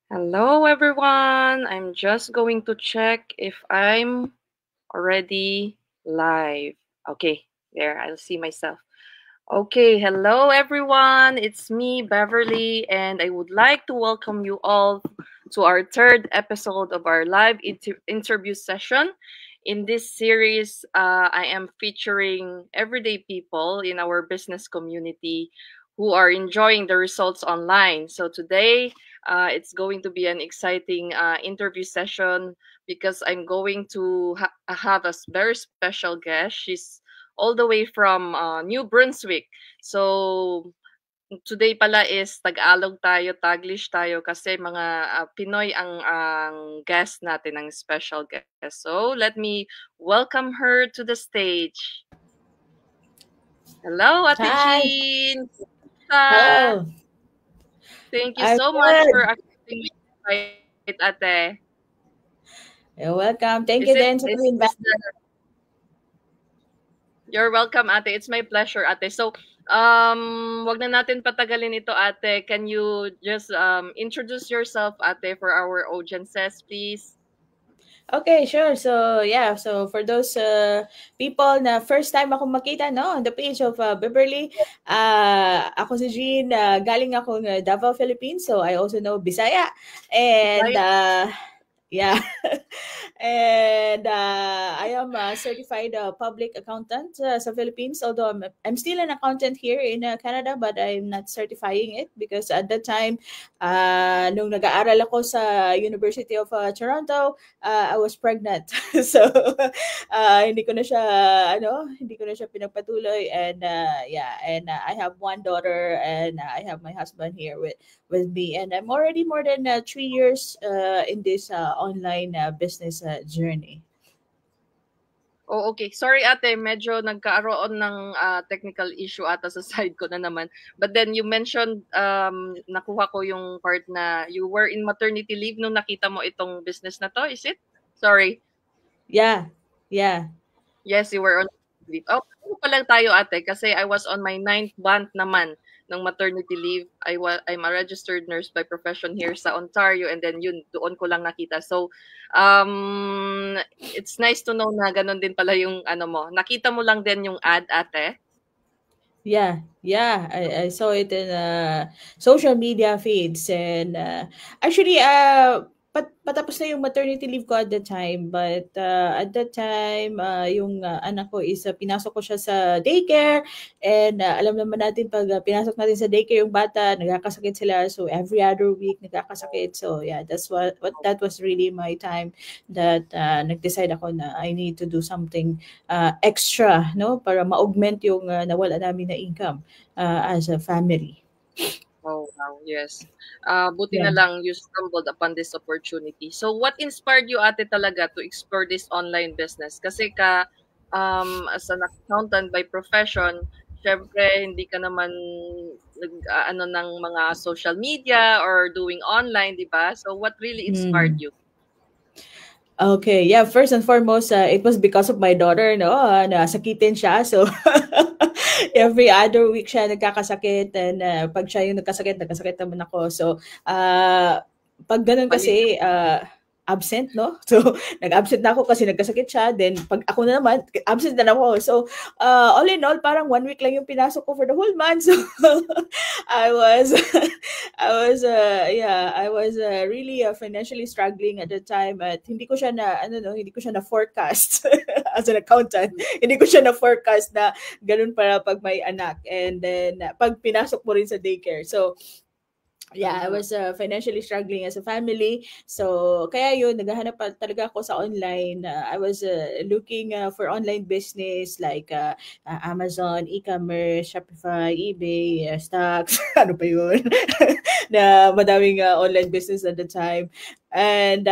Hello, everyone. I'm just going to check if I'm already live. Okay, there, I'll see myself. Okay, hello, everyone. It's me, Beverly, and I would like to welcome you all to our third episode of our live interview session. In this series, I am featuring everyday people in our business community who are enjoying the results online. So today, it's going to be an exciting interview session because I'm going to have a very special guest. She's all the way from New Brunswick. So today pala is Tagalog tayo, Taglish tayo kasi mga Pinoy ang guest natin, ang special guest. So let me welcome her to the stage. Hello, Ate Hi. Jean. Hello. Thank you I'm so much for good. accepting my invite, Ate. You're welcome. Thank Is you it then sa is pag-invite. is the You're welcome, Ate. It's my pleasure, Ate. So, wag na natin patagalin ito, Ate. Can you just introduce yourself, Ate, for our audiences, please? Okay, sure. So, yeah. So, for those people na first time akong makita, no, on the page of Beverly, ako si Jean, galing akong Davao, Philippines. So, I also know Bisaya. And, Bisaya. yeah. And I am a certified public accountant sa Philippines. Although I'm still an accountant here in Canada, but I'm not certifying it because at that time, nung nag-aaral ako sa University of Toronto, I was pregnant. So, hindi ko na siya pinagpatuloy. And yeah, and I have one daughter and I have my husband here with me. And I'm already more than 3 years in this online business journey. Oh, okay. Sorry, Ate. Medyo nagkaroon ng technical issue ata sa side ko na naman. But then you mentioned, nakuha ko yung part na you were in maternity leave nung nakita mo itong business na to. Is it? Sorry. Yeah, yeah. Yes, you were on leave. Oh, ano pa lang tayo, Ate, kasi I was on my ninth month naman ng maternity leave. I'm a registered nurse by profession here sa Ontario, and then yun, doon ko lang nakita. So, it's nice to know na ganun din pala yung ano mo. Nakita mo lang din yung ad, Ate? Yeah, yeah, I saw it in social media feeds and actually patapos na yung maternity leave ko at the time, but at that time yung anak ko is pinasok ko siya sa daycare and alam naman natin pag pinasok natin sa daycare yung bata nagkakasakit sila, so every other week nagkakasakit. So yeah, that's what that was really my time that nag-decide ako na I need to do something extra, no, para ma-augment yung nawala namin na income as a family. Oh, wow, yes. Buti Yeah. na lang you stumbled upon this opportunity. So what inspired you, Ate, talaga to explore this online business? Kasi as an accountant by profession, syempre hindi ka naman ano ng mga social media or doing online, 'di ba? So what really inspired Mm. you? Okay, yeah, first and foremost, it was because of my daughter, no, nasakitin siya. So, every other week siya nagkakasakit and pag siya yung nagkasakit naman ako. So, pag ganun Panig kasi, absent, no? So, nag-absent na ako kasi nagkasakit siya. Then, pag ako na naman, absent na ako. So, all in all, parang 1 week lang yung pinasok ko for the whole month. So, I was I was really financially struggling at the time at hindi ko siya na ano no, hindi ko siya na forecast as an accountant. Hindi ko siya na forecast na ganun para pag may anak and then pag pinasok mo rin sa daycare. So yeah, I Mhm. was financially struggling as a family. So, kaya yun, naghahanap pa talaga ako sa online. I was looking for online business like Amazon, e-commerce, Shopify, eBay, stocks, ano pa yun, na madaming online business at the time. And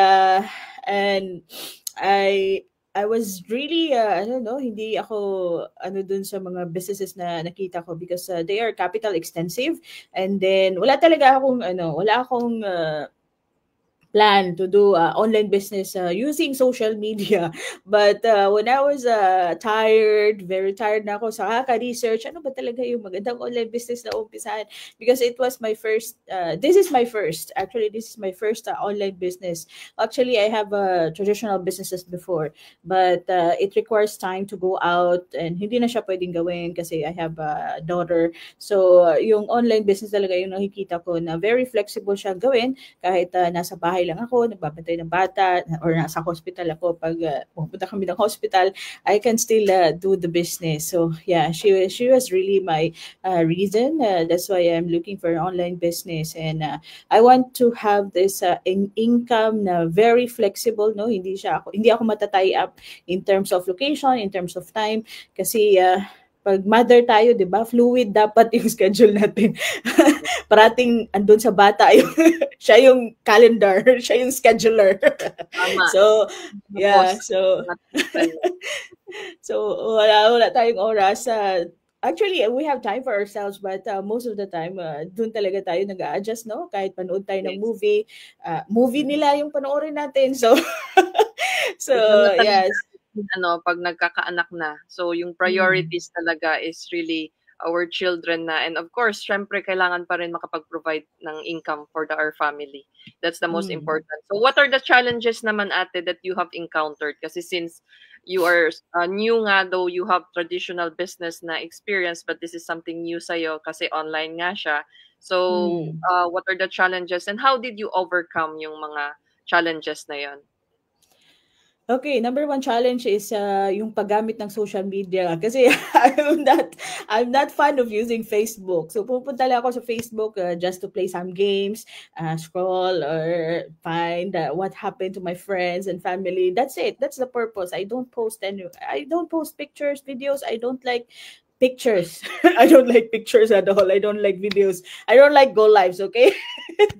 I I was really, I don't know, hindi ako, ano dun sa mga businesses na nakita ko because they are capital extensive. And then, wala akong plan to do online business using social media. But when I was tired, very tired na ako sa kaka-research, ano ba talaga yung magandang online business na umpisahan? Because it was my first, this is my first online business. Actually, I have traditional businesses before, but it requires time to go out and hindi na siya pwedeng gawin kasi I have a daughter. So, yung online business talaga yung nakikita ko na very flexible siya gawin kahit nasa bahay lang ako, nagbabantay ng bata, or nasa hospital ako. Pag pupunta kami ng hospital, I can still do the business. So, yeah, she was really my reason. That's why I'm looking for an online business. And I want to have this income na very flexible, no? Hindi ako matatay up in terms of location, in terms of time. Kasi pag mother tayo, 'di ba? Fluid dapat yung schedule natin. Parating andun sa bata yung siya yung calendar, siya yung scheduler. Tama. So, yeah, Tapos, so natin. so wala tayong oras. Actually, we have time for ourselves, but most of the time, dun talaga tayo nag-a-adjust, no? Kahit panood tayo ng Yes. movie nila yung panoorin natin. So, so Iba na talaga yes. pag nagkakaanak na. So, yung priorities talaga is really our children na. And of course, syempre, kailangan pa rin makapag-provide ng income for our family. That's the most important. So, what are the challenges naman, ate, that you have encountered? Kasi since you are new nga, though you have traditional business na experience, but this is something new sa'yo kasi online nga siya. So, what are the challenges and how did you overcome yung mga challenges na yon? Okay, number one challenge is yung paggamit ng social media kasi I'm not fan of using Facebook. So pupunta lang ako sa Facebook just to play some games, scroll or find what happened to my friends and family. That's it. That's the purpose. I don't post pictures, videos. I don't like pictures. I don't like pictures at all. I don't like videos. I don't like go lives, okay?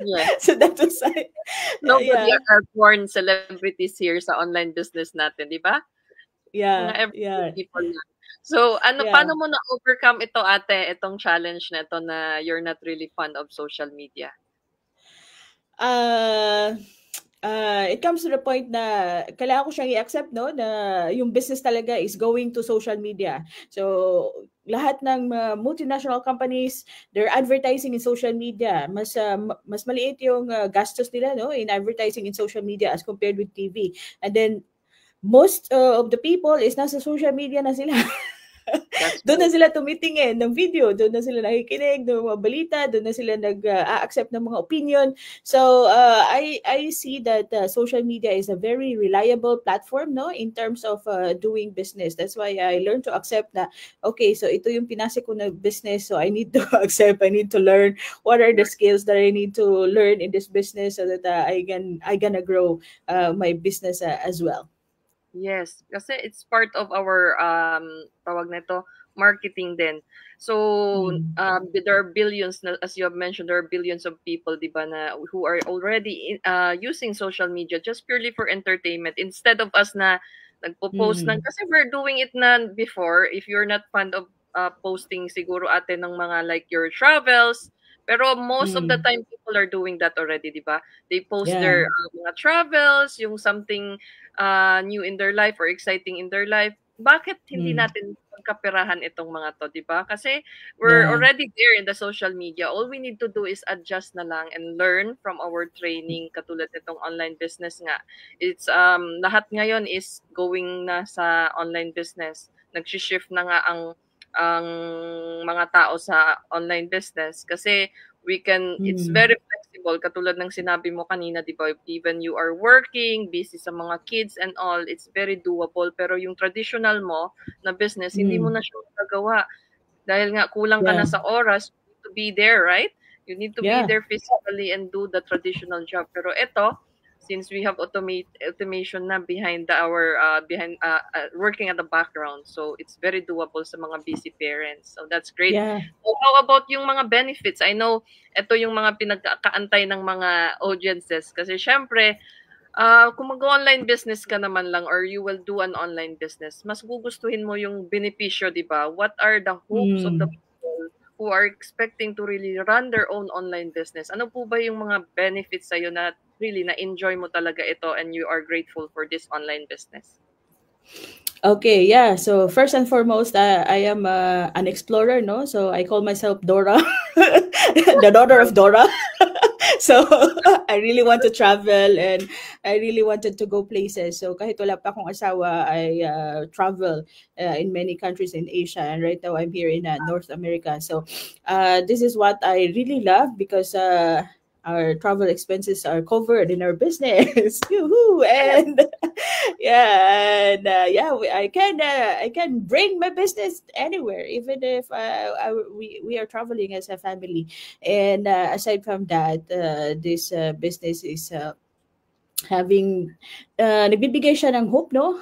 Yes. So that was Nobody yeah. are born celebrities here sa online business natin, di ba? Mga Yeah, everyday yeah. people lang. So, Yeah. paano mo na-overcome ito, ate, itong challenge na ito na you're not really fond of social media? It comes to the point na kailangan ko siyang i-accept, no, na yung business talaga is going to social media. So, lahat ng multinational companies, they're advertising in social media. Mas maliit yung gastos nila, no, in advertising in social media as compared with TV. And then, most of the people is nasa social media na sila. Doon na sila tumitingin ng video, doon na sila nakikinig ng mga balita, doon na sila nag-accept ng mga opinion. So I see that social media is a very reliable platform, no, in terms of doing business. That's why I learned to accept na okay, so ito yung pinasok ko na business, so I need to accept, I need to learn what are the skills that I need to learn in this business so that I gonna grow my business as well. Yes, kasi it's part of our tawag nito, marketing din. So there are billions na, as you have mentioned, there are billions of people, 'di ba, na who are already using social media just purely for entertainment instead of us na nagpo-post ng kasi we're doing it na before. If you're not fond of posting siguro ate ng mga like your travels, pero most of the time people are doing that already, 'di ba? They post Yeah. their mga travels, yung something new in their life or exciting in their life. Bakit hindi natin pagkaperahan itong mga 'to, 'di ba? Kasi we're Yeah. already there in the social media. All we need to do is adjust na lang and learn from our training katulad nitong online business nga. It's lahat ngayon is going na sa online business. Nagshi-shift na nga ang mga tao sa online business kasi it's very flexible katulad ng sinabi mo kanina, 'di ba? Even you are working, busy sa mga kids and all, it's very doable. Pero yung traditional mo na business, hindi mo na siya magagawa dahil nga kulang ka na Yeah. sa oras. You need to be there, right? You need to be Yeah. there physically and do the traditional job. Pero ito, since we have automation na behind working at the background, so it's very doable sa mga busy parents. So that's great. Yeah. So how about yung mga benefits? I know ito yung mga pinagkaantay ng mga audiences kasi syempre kung mag-online business ka naman lang or you will do an online business, mas gugustuhin mo yung benepisyo, 'di ba? What are the hopes of the people who are expecting to really run their own online business? Ano po ba yung mga benefits sa'yo na really na-enjoy mo talaga ito and you are grateful for this online business? Okay, yeah. So first and foremost, I am an explorer, no? So I call myself Dora, the daughter of Dora. So I really want to travel and I really wanted to go places. So kahit wala pa akong asawa, I travel in many countries in Asia. And right now I'm here in North America. So this is what I really love because our travel expenses are covered in our business. Yoo-hoo! And yeah, and I can bring my business anywhere, even if we are traveling as a family. And aside from that, this business is having nagbibigay siya ng hope, no,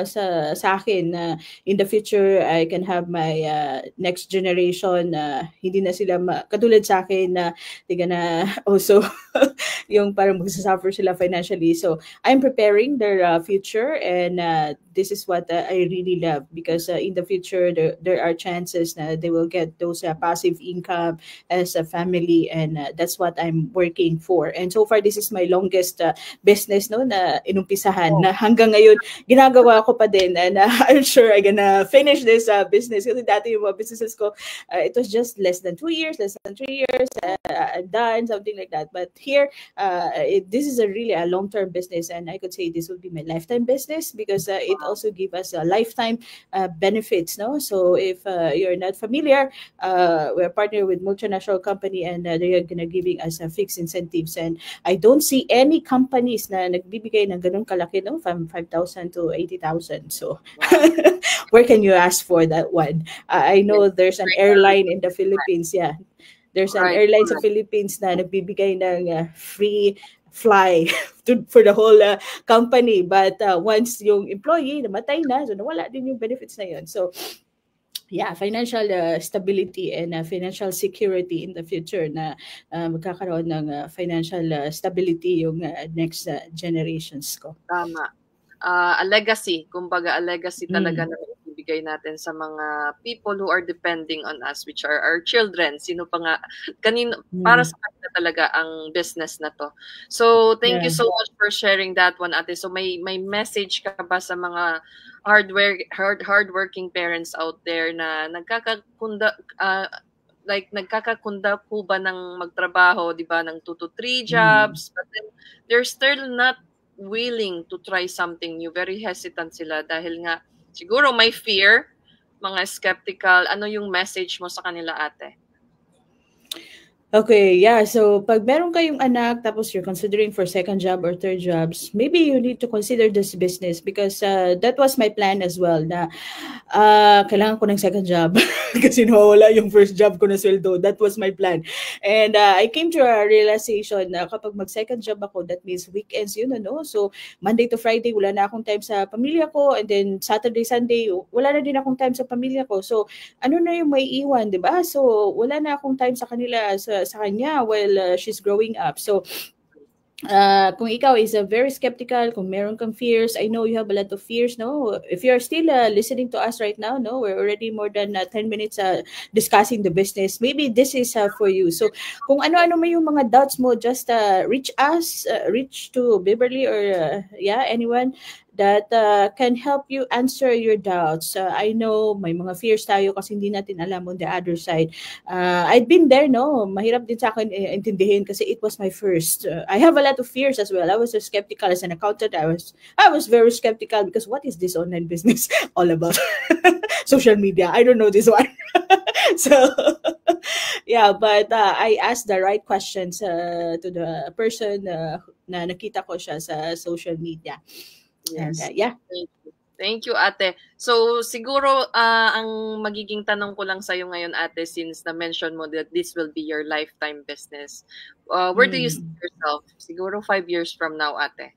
sa akin na in the future I can have my next generation, hindi na sila katulad sa akin na they gonna also yung parang magsasuffer sila financially. So I'm preparing their future, and this is what I really love because in the future there are chances na they will get those passive income as a family, and that's what I'm working for. And so far this is my longest business, no, na inumpisahan na hanggang ngayon ginagawa ko pa din, and I'm sure I'm gonna finish this business kasi dati yung mga businesses ko it was just less than 2 years, less than 3 years, I'm done, something like that. But here this is a really a long-term business, and I could say this would be my lifetime business because it also gives us a lifetime benefits, no. So if you're not familiar, we're partnered with multinational company, and they're gonna giving us fixed incentives, and I don't see any companies na nagbibigay ng ganun kalaki, no, from 5,000 to 80,000. So where can you ask for that one? I know there's an airline in the Philippines, yeah. There's an airline sa Philippines na nagbibigay ng free fly for the whole company. But once yung employee namatay na, so nawala din yung benefits na yun. So yeah, financial stability and financial security in the future na magkakaroon ng financial stability yung next generations ko. Tama. A legacy, kumbaga a legacy talaga na ibigay natin sa mga people who are depending on us, which are our children. Sino pa nga, para sa kanila talaga ang business na to. So, thank you so much for sharing that one, ate. So, may message ka ba sa mga hardworking parents out there na nagkakakunda po ba ng magtrabaho, di ba, ng 2 to 3 jobs, but then they're still not willing to try something new. Very hesitant sila dahil nga siguro may fear, mga skeptical. Ano yung message mo sa kanila, ate? Okay, yeah. So, pag meron kayong anak, tapos you're considering for second job or third jobs, maybe you need to consider this business because that was my plan as well na kailangan ko ng second job kasi nawawala yung first job ko na sweldo. That was my plan. And I came to a realization na kapag mag-second job ako, that means weekends yun, ano? So, Monday to Friday, wala na akong time sa pamilya ko. And then, Saturday, Sunday, wala na din akong time sa pamilya ko. So, ano na yung may iwan, di ba? So, wala na akong time sa kanila, sa kanya while she's growing up. So, kung ikaw is very skeptical, kung meron kang fears, I know you have a lot of fears, no? If you're still listening to us right now, no, we're already more than 10 minutes discussing the business. Maybe this is for you. So, kung ano-ano may yung mga doubts mo, just reach us, reach to Beverly or anyone that can help you answer your doubts. I know may mga fears tayo kasi hindi natin alam on the other side. I've been there, no? Mahirap din sa akin intindihin kasi it was my first. I have a lot of fears as well. I was so skeptical as an accountant. I was very skeptical because what is this online business all about? Social media. I don't know this one. So, yeah, but I asked the right questions to the person na nakita ko siya sa social media. Yes. And, yeah. Thank you, ate. So, siguro, ang magiging tanong ko lang sa'yo ngayon, ate, since na-mention mo that this will be your lifetime business, where do you see yourself? Siguro 5 years from now, ate.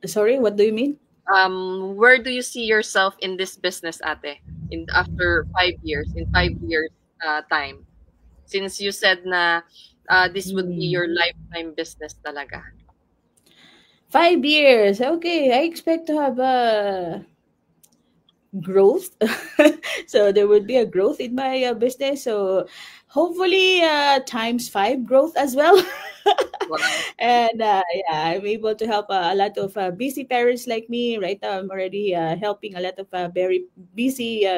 Sorry, what do you mean? Where do you see yourself in this business, ate? After 5 years, in 5 years time? Since you said na this would be your lifetime business talaga. 5 years. Okay, I expect to have a growth. So there would be a growth in my business. So hopefully times 5 growth as well. Wow. And yeah, I'm able to help a lot of busy parents like me. Right now, I'm already helping a lot of very busy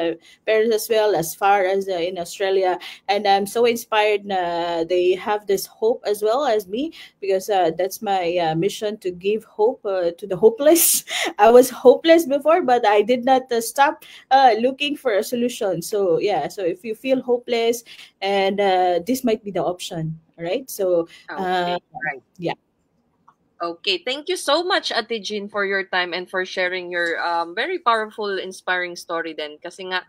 parents as well, as far as in Australia. And I'm so inspired. They have this hope as well as me, because that's my mission, to give hope to the hopeless. I was hopeless before, but I did not stop looking for a solution. So yeah, so if you feel hopeless, and this might be the option, right? So uh, Okay. Right. yeah. Okay, thank you so much, Ate Jean, for your time and for sharing your very powerful, inspiring story. Then, kasi nga,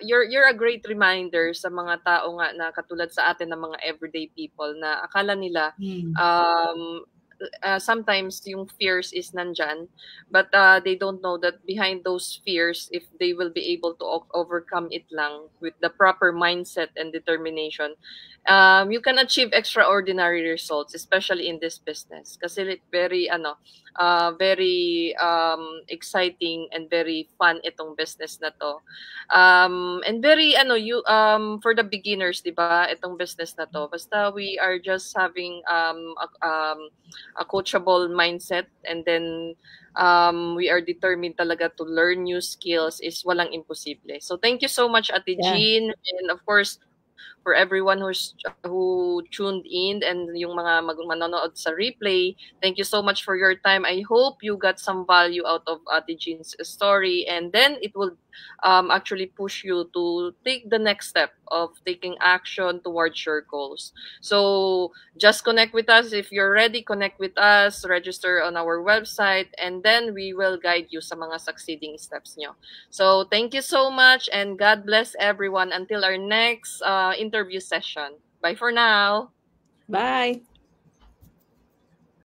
you're a great reminder sa mga tao nga na katulad sa atin ng mga everyday people na akala nila Mm. um, sometimes yung fears is nandyan, but they don't know that behind those fears, if they will be able to overcome it lang with the proper mindset and determination, you can achieve extraordinary results, especially in this business. Kasi very, very exciting and very fun itong business na to. And very, for the beginners, di ba, itong business na to. Basta we are just having a coachable mindset, and then we are determined talaga to learn new skills, is walang imposible. So thank you so much, Ate Yeah. Jean, and of course for everyone who tuned in and yung mga manonood sa replay. Thank you so much for your time. I hope you got some value out of Ate Jean's story, and then it will actually push you to take the next step of taking action towards your goals. So just connect with us. If you're ready, connect with us, register on our website, and then we will guide you sa mga succeeding steps nyo. So thank you so much, and God bless everyone until our next interview session. Bye for now. Bye.